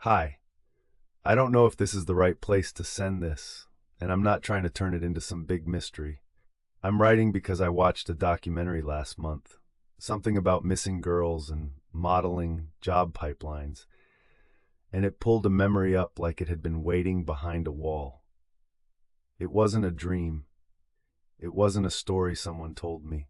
Hi, I don't know if this is the right place to send this, and I'm not trying to turn it into some big mystery. I'm writing because I watched a documentary last month, something about missing girls and modeling job pipelines, and it pulled a memory up like it had been waiting behind a wall. It wasn't a dream. It wasn't a story someone told me.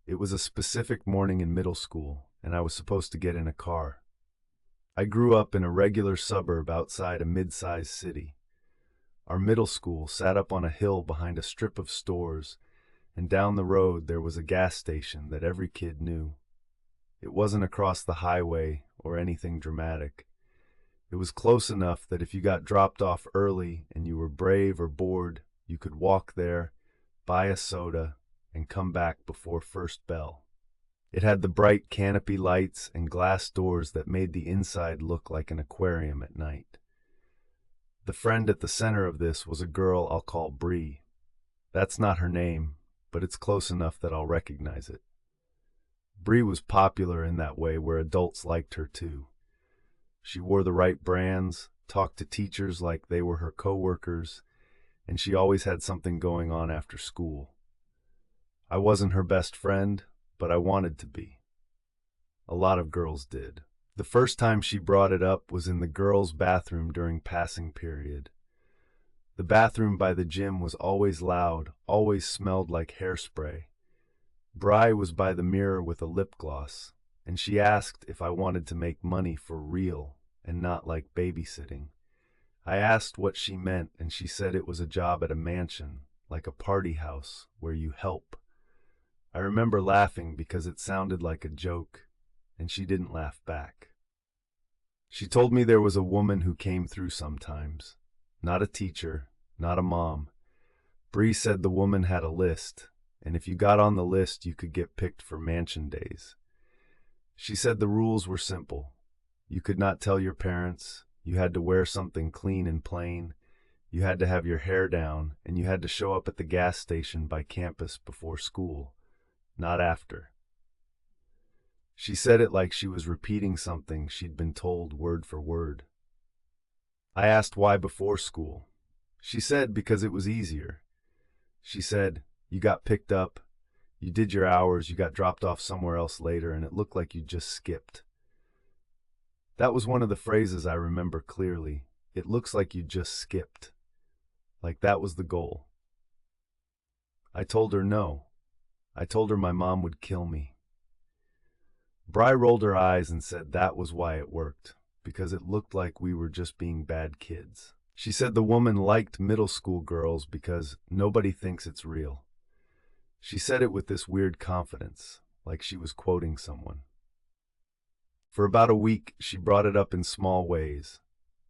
It was a specific morning in middle school, and I was supposed to get in a car. I grew up in a regular suburb outside a mid-sized city. Our middle school sat up on a hill behind a strip of stores, and down the road there was a gas station that every kid knew. It wasn't across the highway or anything dramatic. It was close enough that if you got dropped off early and you were brave or bored, you could walk there, buy a soda, and come back before first bell. It had the bright canopy lights and glass doors that made the inside look like an aquarium at night. The friend at the center of this was a girl I'll call Bree. That's not her name, but it's close enough that I'll recognize it. Bree was popular in that way where adults liked her too. She wore the right brands, talked to teachers like they were her coworkers, and she always had something going on after school. I wasn't her best friend, but I wanted to be. A lot of girls did. The first time she brought it up was in the girls' bathroom during passing period. The bathroom by the gym was always loud, always smelled like hairspray. Bri was by the mirror with a lip gloss, and she asked if I wanted to make money for real and not like babysitting. I asked what she meant, and she said it was a job at a mansion, like a party house, where you help. I remember laughing because it sounded like a joke, and she didn't laugh back. She told me there was a woman who came through sometimes. Not a teacher, not a mom. Bree said the woman had a list, and if you got on the list, you could get picked for mansion days. She said the rules were simple. You could not tell your parents, you had to wear something clean and plain, you had to have your hair down, and you had to show up at the gas station by campus before school, not after. She said it like she was repeating something she'd been told word for word. I asked why before school. She said because it was easier. She said, you got picked up, you did your hours, you got dropped off somewhere else later, and it looked like you just skipped. That was one of the phrases I remember clearly. It looks like you just skipped. Like that was the goal. I told her no. I told her my mom would kill me. Bri rolled her eyes and said that was why it worked, because it looked like we were just being bad kids. She said the woman liked middle school girls because nobody thinks it's real. She said it with this weird confidence, like she was quoting someone. For about a week, she brought it up in small ways.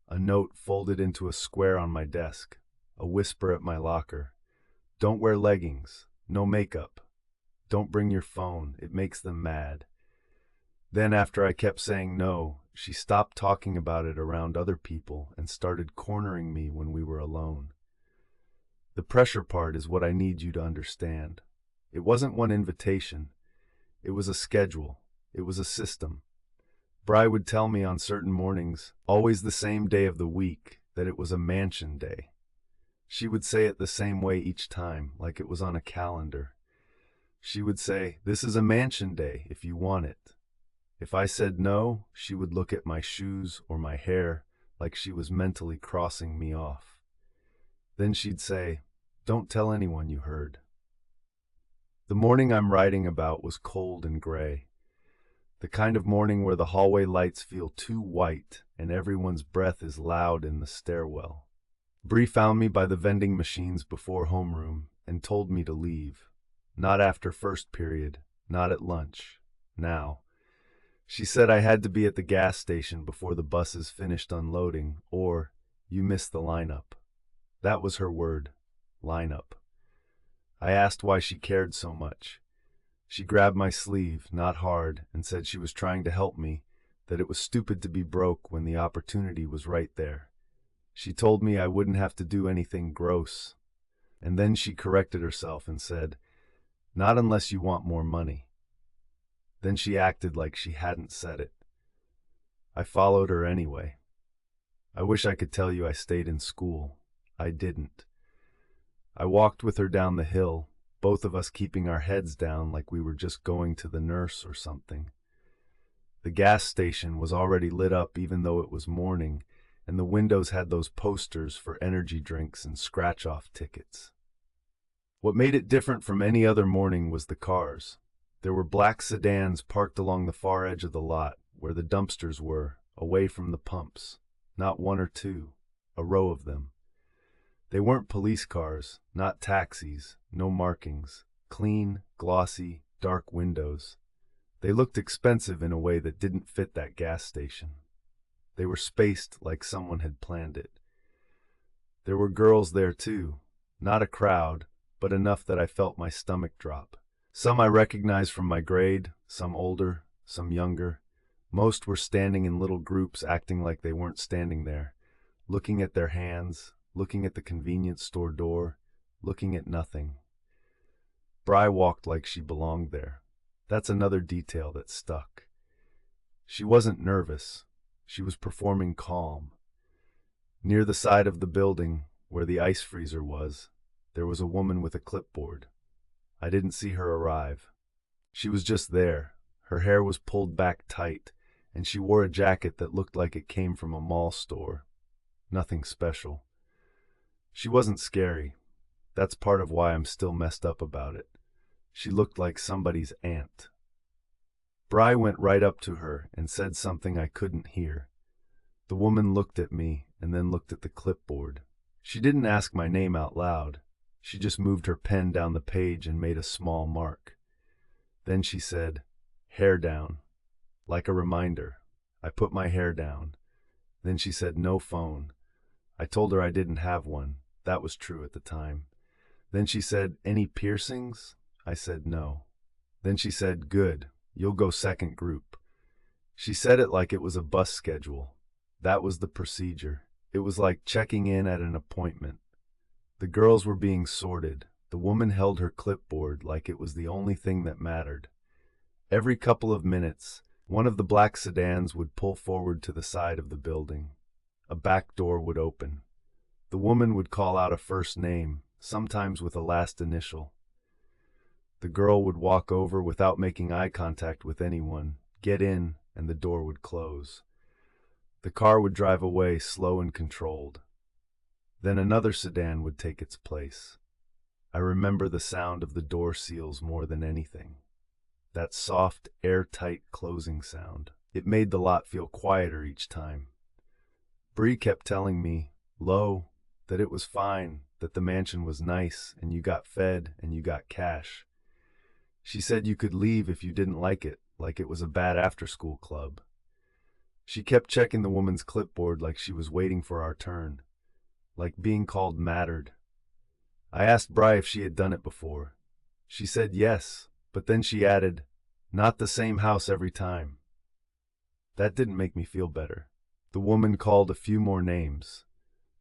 A note folded into a square on my desk, a whisper at my locker. Don't wear leggings, no makeup. Don't bring your phone, it makes them mad. Then after I kept saying no, she stopped talking about it around other people and started cornering me when we were alone. The pressure part is what I need you to understand. It wasn't one invitation. It was a schedule. It was a system. Bri would tell me on certain mornings, always the same day of the week, that it was a mansion day. She would say it the same way each time, like it was on a calendar. She would say, this is a mansion day if you want it. If I said no, she would look at my shoes or my hair like she was mentally crossing me off. Then she'd say, don't tell anyone you heard. The morning I'm writing about was cold and gray. The kind of morning where the hallway lights feel too white and everyone's breath is loud in the stairwell. Bree found me by the vending machines before homeroom and told me to leave. Not after first period, not at lunch, now. She said I had to be at the gas station before the buses finished unloading, or you missed the lineup. That was her word, lineup. I asked why she cared so much. She grabbed my sleeve, not hard, and said she was trying to help me, that it was stupid to be broke when the opportunity was right there. She told me I wouldn't have to do anything gross. And then she corrected herself and said, not unless you want more money. Then she acted like she hadn't said it. I followed her anyway. I wish I could tell you I stayed in school. I didn't. I walked with her down the hill, both of us keeping our heads down like we were just going to the nurse or something. The gas station was already lit up even though it was morning, and the windows had those posters for energy drinks and scratch-off tickets. What made it different from any other morning was the cars. There were black sedans parked along the far edge of the lot, where the dumpsters were, away from the pumps. Not one or two, a row of them. They weren't police cars, not taxis, no markings. Clean, glossy, dark windows. They looked expensive in a way that didn't fit that gas station. They were spaced like someone had planned it. There were girls there too, not a crowd, but enough that I felt my stomach drop. Some I recognized from my grade, some older, some younger. Most were standing in little groups acting like they weren't standing there, looking at their hands, looking at the convenience store door, looking at nothing. Bri walked like she belonged there. That's another detail that stuck. She wasn't nervous. She was performing calm. Near the side of the building, where the ice freezer was, there was a woman with a clipboard. I didn't see her arrive. She was just there. Her hair was pulled back tight, and she wore a jacket that looked like it came from a mall store. Nothing special. She wasn't scary. That's part of why I'm still messed up about it. She looked like somebody's aunt. Bri went right up to her and said something I couldn't hear. The woman looked at me and then looked at the clipboard. She didn't ask my name out loud. She just moved her pen down the page and made a small mark. Then she said, "Hair down," like a reminder. I put my hair down. Then she said, "No phone." I told her I didn't have one. That was true at the time. Then she said, "Any piercings?" I said no. Then she said, "Good, you'll go second group." She said it like it was a bus schedule. That was the procedure. It was like checking in at an appointment. The girls were being sorted. The woman held her clipboard like it was the only thing that mattered. Every couple of minutes, one of the black sedans would pull forward to the side of the building. A back door would open. The woman would call out a first name, sometimes with a last initial. The girl would walk over without making eye contact with anyone, get in, and the door would close. The car would drive away slow and controlled. Then another sedan would take its place. I remember the sound of the door seals more than anything. That soft, airtight closing sound. It made the lot feel quieter each time. Bree kept telling me, Lo, that it was fine, that the mansion was nice, and you got fed, and you got cash. She said you could leave if you didn't like it was a bad after-school club. She kept checking the woman's clipboard like she was waiting for our turn, like being called mattered. I asked Bri if she had done it before. She said yes, but then she added, "Not the same house every time." That didn't make me feel better. The woman called a few more names.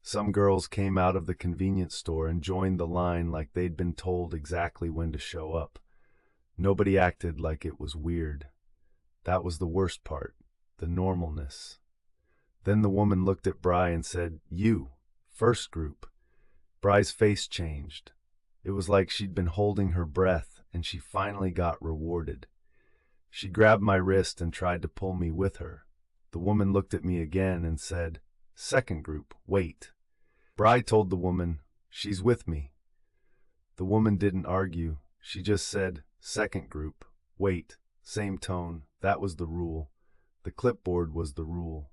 Some girls came out of the convenience store and joined the line like they'd been told exactly when to show up. Nobody acted like it was weird. That was the worst part, the normalness. Then the woman looked at Bri and said, "You, first group." Bri's face changed. It was like she'd been holding her breath and she finally got rewarded. She grabbed my wrist and tried to pull me with her. The woman looked at me again and said, "Second group, wait." Bri told the woman, "She's with me." The woman didn't argue. She just said, "Second group, wait." Same tone. That was the rule. The clipboard was the rule.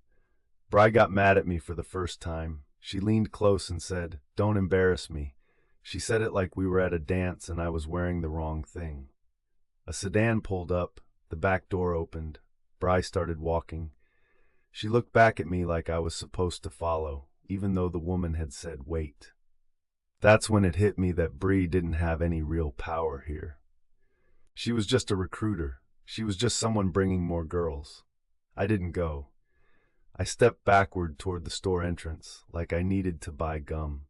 Bri got mad at me for the first time. She leaned close and said, "Don't embarrass me." She said it like we were at a dance and I was wearing the wrong thing. A sedan pulled up. The back door opened. Bri started walking. She looked back at me like I was supposed to follow, even though the woman had said wait. That's when it hit me that Bree didn't have any real power here. She was just a recruiter. She was just someone bringing more girls. I didn't go. I stepped backward toward the store entrance, like I needed to buy gum.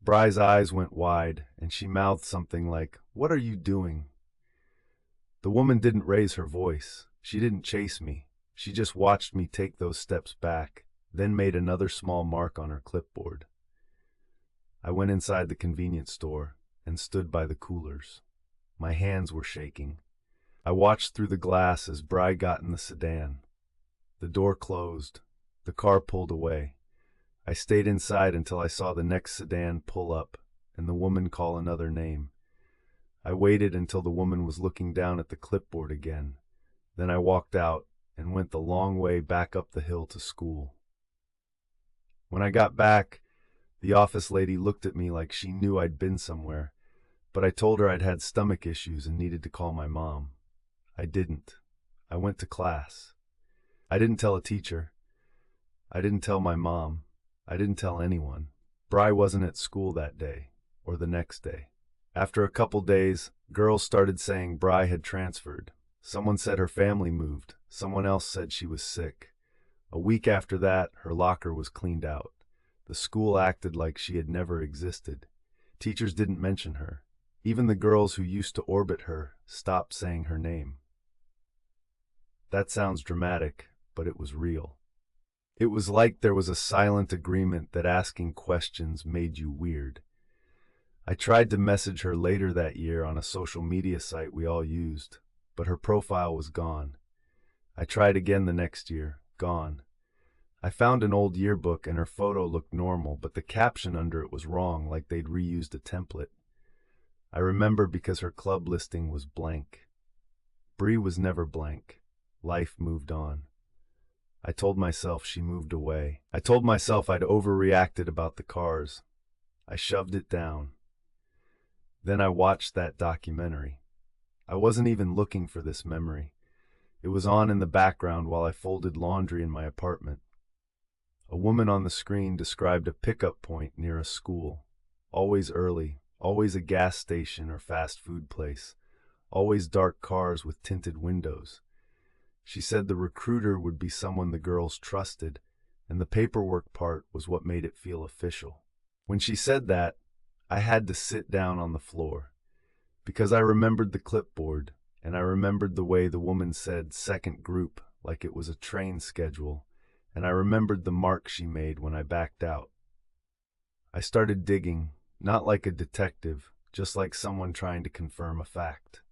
Bri's eyes went wide, and she mouthed something like, "What are you doing?" The woman didn't raise her voice. She didn't chase me. She just watched me take those steps back, then made another small mark on her clipboard. I went inside the convenience store and stood by the coolers. My hands were shaking. I watched through the glass as Bry got in the sedan. The door closed. The car pulled away. I stayed inside until I saw the next sedan pull up and the woman call another name. I waited until the woman was looking down at the clipboard again. Then I walked out and went the long way back up the hill to school. When I got back, the office lady looked at me like she knew I'd been somewhere, but I told her I'd had stomach issues and needed to call my mom. I didn't. I went to class. I didn't tell a teacher. I didn't tell my mom. I didn't tell anyone. Bry wasn't at school that day, or the next day. After a couple days, girls started saying Bry had transferred. Someone said her family moved. Someone else said she was sick. A week after that, her locker was cleaned out. The school acted like she had never existed. Teachers didn't mention her. Even the girls who used to orbit her stopped saying her name. That sounds dramatic, but it was real. It was like there was a silent agreement that asking questions made you weird. I tried to message her later that year on a social media site we all used, but her profile was gone. I tried again the next year, gone. I found an old yearbook and her photo looked normal, but the caption under it was wrong, like they'd reused a template. I remember because her club listing was blank. Bree was never blank. Life moved on. I told myself she moved away. I told myself I'd overreacted about the cars. I shoved it down. Then I watched that documentary. I wasn't even looking for this memory. It was on in the background while I folded laundry in my apartment. A woman on the screen described a pickup point near a school. Always early, always a gas station or fast food place, always dark cars with tinted windows. She said the recruiter would be someone the girls trusted, and the paperwork part was what made it feel official. When she said that, I had to sit down on the floor, because I remembered the clipboard, and I remembered the way the woman said second group like it was a train schedule, and I remembered the mark she made when I backed out. I started digging, not like a detective, just like someone trying to confirm a fact.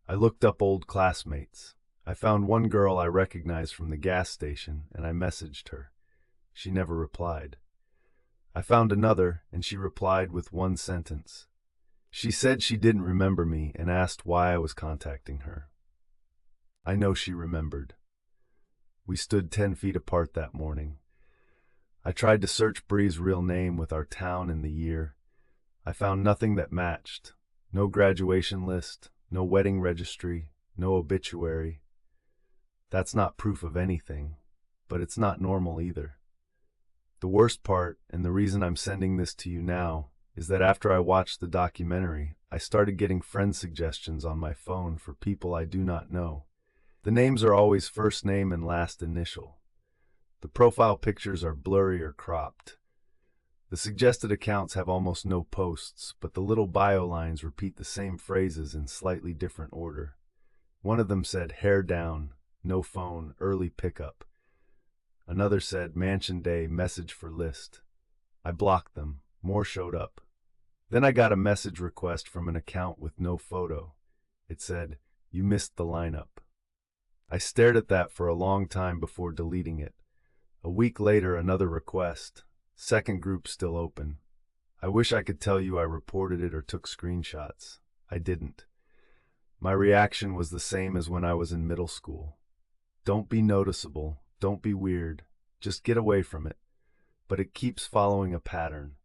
I looked up old classmates. I found one girl I recognized from the gas station, and I messaged her. She never replied. I found another, and she replied with one sentence. She said she didn't remember me and asked why I was contacting her. I know she remembered. We stood 10 feet apart that morning. I tried to search Bree's real name with our town and the year. I found nothing that matched. No graduation list, no wedding registry, no obituary. That's not proof of anything, but it's not normal either. The worst part, and the reason I'm sending this to you now, is that after I watched the documentary, I started getting friend suggestions on my phone for people I do not know. The names are always first name and last initial. The profile pictures are blurry or cropped. The suggested accounts have almost no posts, but the little bio lines repeat the same phrases in slightly different order. One of them said, hair down, no phone, early pickup. Another said, mansion day, message for list. I blocked them. More showed up. Then I got a message request from an account with no photo. It said, you missed the lineup. I stared at that for a long time before deleting it. A week later, another request. Second group still open. I wish I could tell you I reported it or took screenshots. I didn't. My reaction was the same as when I was in middle school. Don't be noticeable. Don't be weird. Just get away from it. But it keeps following a pattern.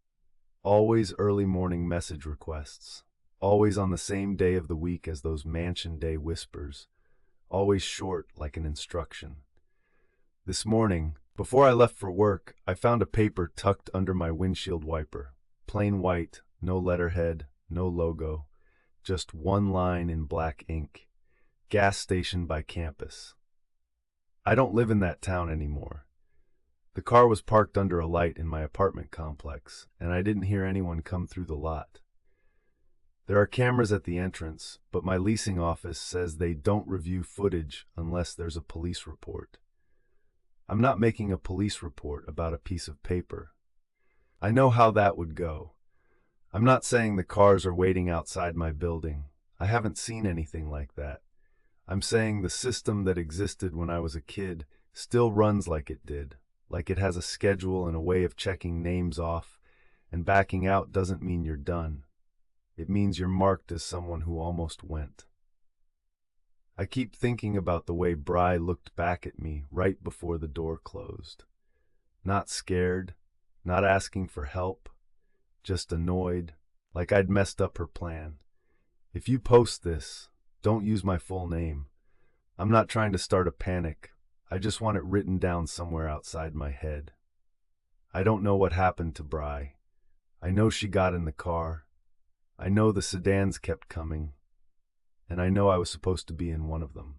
Always early morning message requests. Always on the same day of the week as those mansion day whispers. Always short like an instruction. This morning, before I left for work, I found a paper tucked under my windshield wiper. Plain white, no letterhead, no logo. Just one line in black ink. Gas station by campus. I don't live in that town anymore. The car was parked under a light in my apartment complex, and I didn't hear anyone come through the lot. There are cameras at the entrance, but my leasing office says they don't review footage unless there's a police report. I'm not making a police report about a piece of paper. I know how that would go. I'm not saying the cars are waiting outside my building. I haven't seen anything like that. I'm saying the system that existed when I was a kid still runs like it did, like it has a schedule and a way of checking names off, and backing out doesn't mean you're done. It means you're marked as someone who almost went. I keep thinking about the way Bri looked back at me right before the door closed. Not scared, not asking for help, just annoyed, like I'd messed up her plan. If you post this, don't use my full name. I'm not trying to start a panic. I just want it written down somewhere outside my head. I don't know what happened to Bri. I know she got in the car. I know the sedans kept coming. And I know I was supposed to be in one of them.